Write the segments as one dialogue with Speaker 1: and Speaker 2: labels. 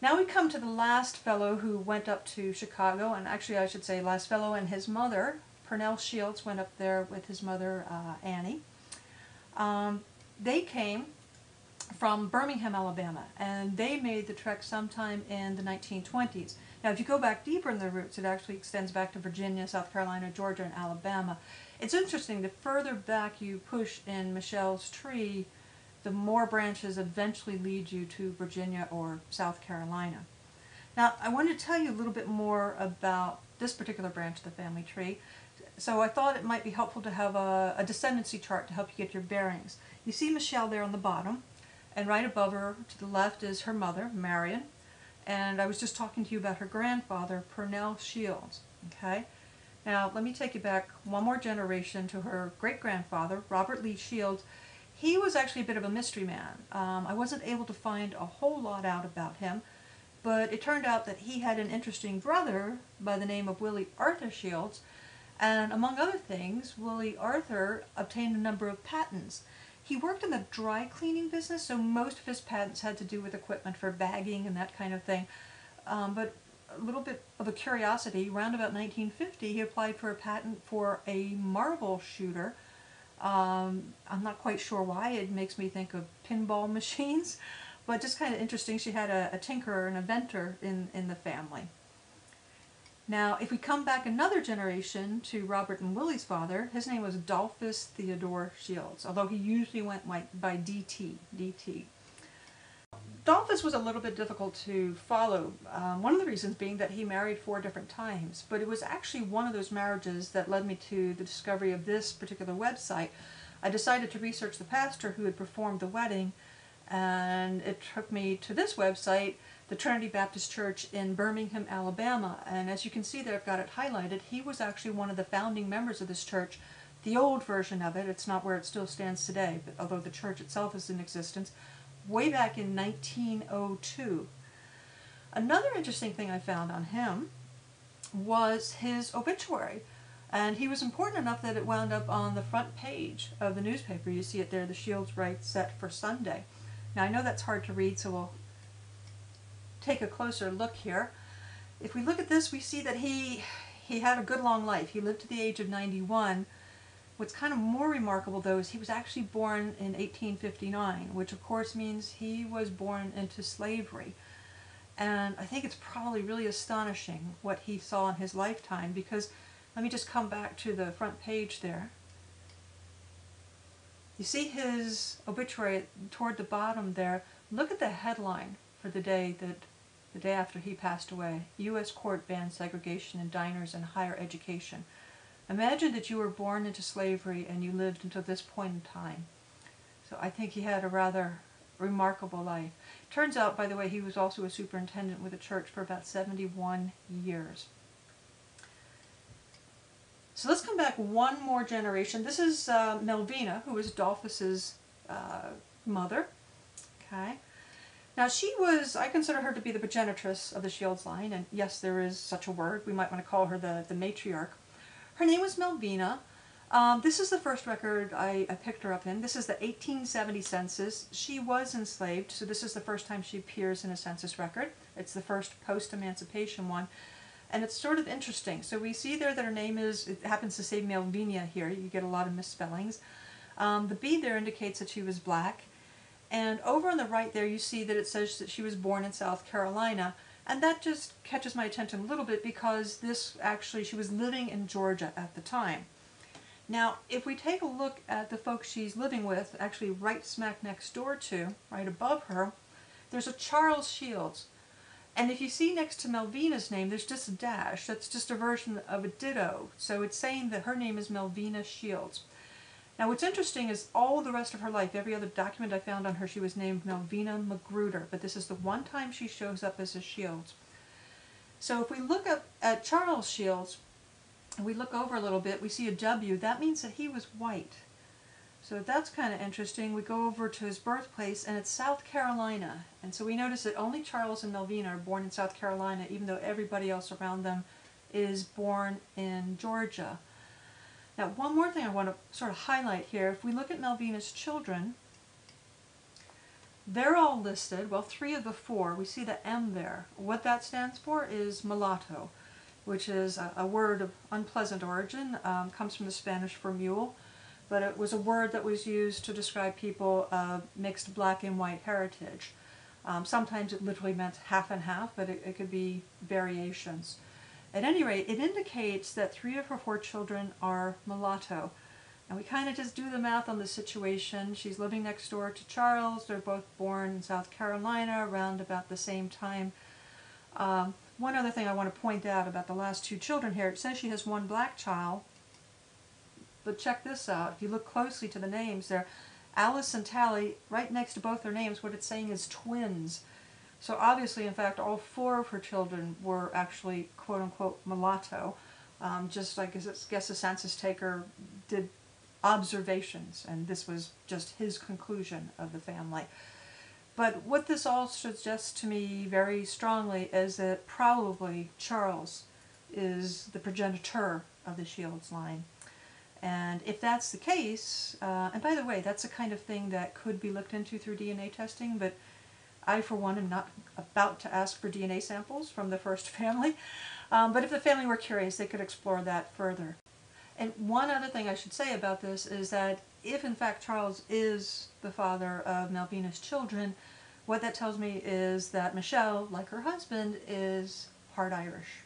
Speaker 1: Now we come to the last fellow who went up to Chicago, and actually I should say last fellow and his mother. Purnell Shields went up there with his mother, Annie. They came from Birmingham, Alabama, and they made the trek sometime in the 1920s. Now, if you go back deeper in the roots, it actually extends back to Virginia, South Carolina, Georgia, and Alabama. It's interesting, the further back you push in Michelle's tree, the more branches eventually lead you to Virginia or South Carolina. Now, I wanted to tell you a little bit more about this particular branch of the family tree. So I thought it might be helpful to have a descendancy chart to help you get your bearings. You see Michelle there on the bottom, and right above her to the left is her mother, Marion. And I was just talking to you about her grandfather, Purnell Shields. Okay? Now, let me take you back one more generation to her great-grandfather, Robert Lee Shields. He was actually a bit of a mystery man. I wasn't able to find a whole lot out about him, but it turned out that he had an interesting brother by the name of Willie Arthur Shields, and among other things, Willie Arthur obtained a number of patents. He worked in the dry cleaning business, so most of his patents had to do with equipment for bagging and that kind of thing. But a little bit of a curiosity, around about 1950, he applied for a patent for a marble shooter. I'm not quite sure why. It makes me think of pinball machines, but just kind of interesting. She had a tinkerer, an inventor in the family. Now, if we come back another generation to Robert and Willie's father, his name was Dolphus Theodore Shields, although he usually went by DT. Dolphus was a little bit difficult to follow, one of the reasons being that he married 4 different times, but it was actually one of those marriages that led me to the discovery of this particular website. I decided to research the pastor who had performed the wedding, and it took me to this website, the Trinity Baptist Church in Birmingham, Alabama. And as you can see there, I've got it highlighted. He was actually one of the founding members of this church, the old version of it. It's not where it still stands today, but although the church itself is in existence, way back in 1902. Another interesting thing I found on him was his obituary. And he was important enough that it wound up on the front page of the newspaper. You see it there, the Shields Rites set for Sunday. Now, I know that's hard to read, so we'll take a closer look here. If we look at this, we see that he had a good long life. He lived to the age of 91. What's kind of more remarkable, though, is he was actually born in 1859, which of course means he was born into slavery. And I think it's probably really astonishing what he saw in his lifetime, because let me just come back to the front page there. You see his obituary toward the bottom there. Look at the headline for the day after he passed away. U.S. court bans segregation in diners and higher education. Imagine that you were born into slavery and you lived until this point in time. So I think he had a rather remarkable life. Turns out, by the way, he was also a superintendent with the church for about 71 years. So let's come back one more generation. This is Melvina, who was Dolphus's mother. Okay. Now she was, I consider her to be the progenitress of the Shields line, and yes, there is such a word. We might want to call her the matriarch. Her name was Melvina. This is the first record I picked her up in. This is the 1870 census. She was enslaved, so this is the first time she appears in a census record. It's the first post-emancipation one. And it's sort of interesting. So we see there that her name is, it happens to say Melvina here. You get a lot of misspellings. The B there indicates that she was black. And over on the right there, you see that it says that she was born in South Carolina. And that just catches my attention a little bit because this actually, she was living in Georgia at the time. Now, if we take a look at the folks she's living with, actually right smack next door to, right above her, there's a Charles Shields. And if you see next to Melvina's name, there's just a dash. That's just a version of a ditto. So it's saying that her name is Melvina Shields. Now what's interesting is all the rest of her life, every other document I found on her, she was named Melvina Magruder. But this is the one time she shows up as a Shields. So if we look up at Charles Shields, and we look over a little bit, we see a W. That means that he was white. So that's kind of interesting. We go over to his birthplace, and it's South Carolina. And so we notice that only Charles and Melvina are born in South Carolina, even though everybody else around them is born in Georgia. Now, one more thing I want to sort of highlight here. If we look at Melvina's children, They're all listed, well, 3 of the 4, we see the M there. What that stands for is mulatto, which is a word of unpleasant origin, comes from the Spanish for mule, but it was a word that was used to describe people of mixed black and white heritage. Sometimes it literally meant half and half, but it could be variations. At any rate, it indicates that 3 of her 4 children are mulatto. And we kind of just do the math on the situation. She's living next door to Charles. They're both born in South Carolina around about the same time. One other thing I want to point out about the last 2 children here, it says she has 1 black child. But check this out. If you look closely to the names there, Alice and Tally, right next to both their names, what it's saying is twins. So obviously, in fact, all 4 of her children were actually quote-unquote mulatto, just like I guess a census taker did observations, and this was just his conclusion of the family. But what this all suggests to me very strongly is that probably Charles is the progenitor of the Shields line. And if that's the case, and by the way, that's the kind of thing that could be looked into through DNA testing, but I, for one, am not about to ask for DNA samples from the first family. But if the family were curious, they could explore that further. And one other thing I should say about this is that if in fact Charles is the father of Melvina's children, what that tells me is that Michelle, like her husband, is part Irish.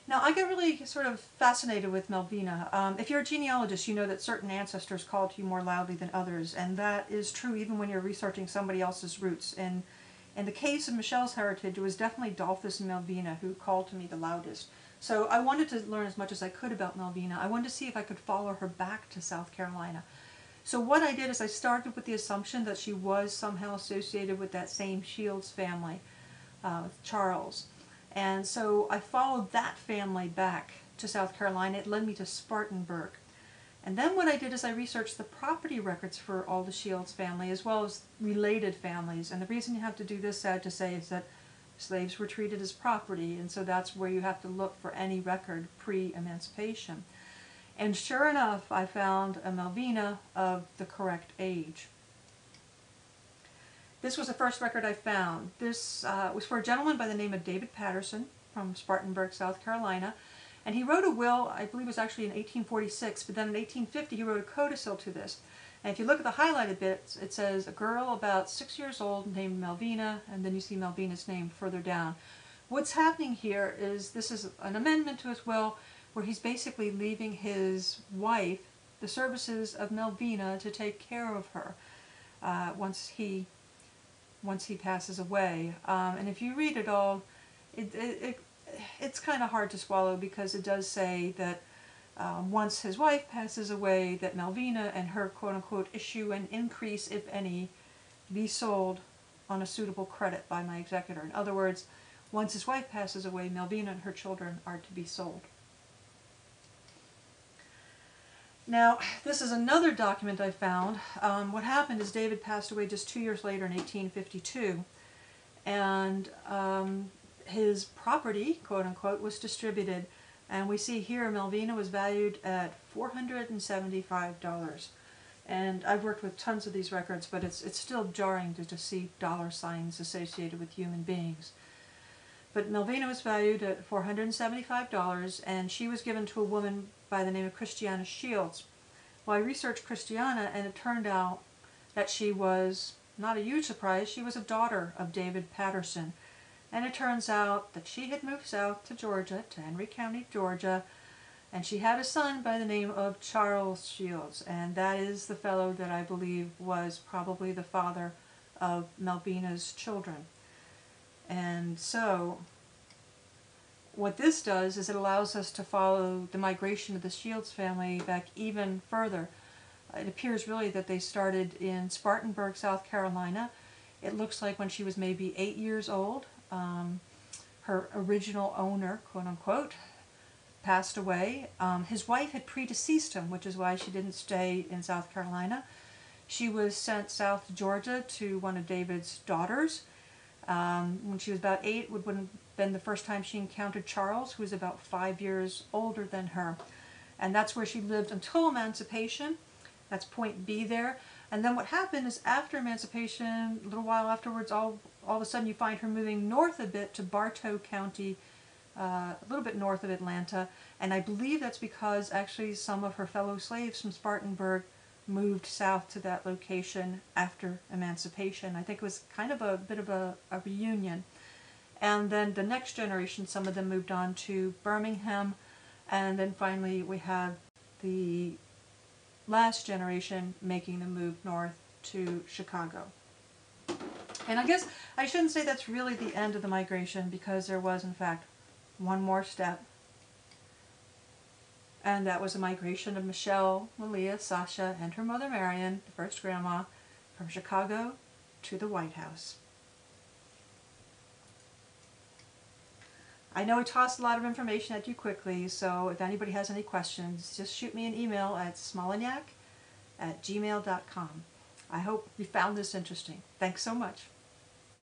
Speaker 1: Now, I get really sort of fascinated with Melvina. If you're a genealogist, you know that certain ancestors call to you more loudly than others, and that is true even when you're researching somebody else's roots. And in the case of Michelle's heritage, it was definitely Dolphus and Melvina who called to me the loudest. So I wanted to learn as much as I could about Melvina. I wanted to see if I could follow her back to South Carolina. So what I did is I started with the assumption that she was somehow associated with that same Shields family, with Charles. And so I followed that family back to South Carolina. It led me to Spartanburg. And then what I did is I researched the property records for all the Shields family as well as related families. And the reason you have to do this, sad to say, is that slaves were treated as property, and so that's where you have to look for any record pre-emancipation. And sure enough, I found a Melvina of the correct age. This was the first record I found. This was for a gentleman by the name of David Patterson from Spartanburg, South Carolina. And he wrote a will, I believe it was actually in 1846, but then in 1850 he wrote a codicil to this. And if you look at the highlighted bits, it says a girl about 6 years old named Melvina, and then you see Melvina's name further down. What's happening here is this is an amendment to his will where he's basically leaving his wife the services of Melvina to take care of her once he passes away. And if you read it all, it's kind of hard to swallow because it does say that once his wife passes away, that Melvina and her quote-unquote issue and increase, if any, be sold on a suitable credit by my executor. In other words, once his wife passes away, Melvina and her children are to be sold. Now, this is another document I found. What happened is David passed away just 2 years later in 1852, and his property, quote-unquote, was distributed. And we see here Melvina was valued at $475. And I've worked with tons of these records, but it's still jarring to just see dollar signs associated with human beings. But Melvina was valued at $475, and she was given to a woman by the name of Christiana Shields. Well, I researched Christiana, and it turned out that she was, not a huge surprise, she was a daughter of David Patterson. And it turns out that she had moved south to Georgia, to Henry County, Georgia, and she had a son by the name of Charles Shields, and that is the fellow that I believe was probably the father of Melvina's children. And so, what this does is it allows us to follow the migration of the Shields family back even further. It appears really that they started in Spartanburg, South Carolina. It looks like when she was maybe 8 years old. Her original owner, quote-unquote, passed away. His wife had predeceased him, which is why she didn't stay in South Carolina. She was sent south to Georgia to one of David's daughters. When she was about 8, would have been the first time she encountered Charles, who was about 5 years older than her. And that's where she lived until emancipation. That's point B there. And then what happened is after emancipation, a little while afterwards, all of a sudden you find her moving north a bit to Bartow County, a little bit north of Atlanta. And I believe that's because actually some of her fellow slaves from Spartanburg moved south to that location after emancipation. I think it was kind of a bit of a reunion. And then the next generation, some of them moved on to Birmingham. And then finally we have the last generation making the move north to Chicago. And I guess I shouldn't say that's really the end of the migration, because there was in fact one more step. And that was the migration of Michelle, Malia, Sasha, and her mother Marion, the first grandma, from Chicago to the White House. I know I tossed a lot of information at you quickly, so if anybody has any questions, just shoot me an email at smolenyak@gmail.com. I hope you found this interesting. Thanks so much.